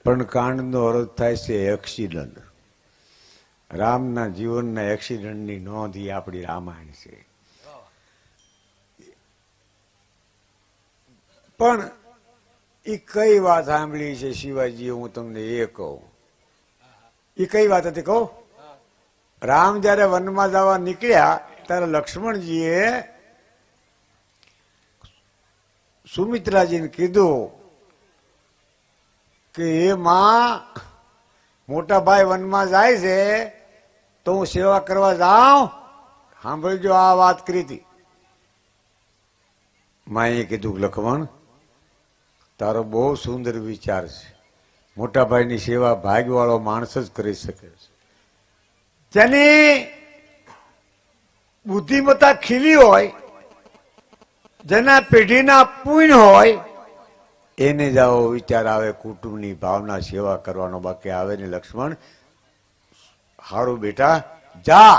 પણ કાંડનો અર્થ થાય છે એક્સિડન્ટ. રામના જીવનના એક્સિડન્ટની નોંધ એ આપણી રામાયણ છે. પણ એ કઈ વાત સાંભળી છે શિવાજી, હું તમને એ કહું. એ કઈ વાત હતી કહું? રામ જયારે વનમાં જવા નીકળ્યા ત્યારે લક્ષ્મણજીએ સુમિત્રાજીને કીધું કે એ માં, મોટા ભાઈ વનમાં જાય છે તો હું સેવા કરવા જાઉં. સાંભળજો, આ વાત કરી હતી. માએ કીધું લક્ષ્મણ, તારો બહુ સુંદર વિચાર છે. મોટા ભાઈની સેવા ભાગ્યવાળો માણસ જ કરી શકે છે. જેની બુદ્ધિમત્તા ખીલી હોય, જેના પેઢીના પુણ્ય હોય, એને જ આવો વિચાર આવે, કુટુંબની ભાવના સેવા કરવાનો. બાકી આવે ને લક્ષ્મણ, હારું બેટા જા.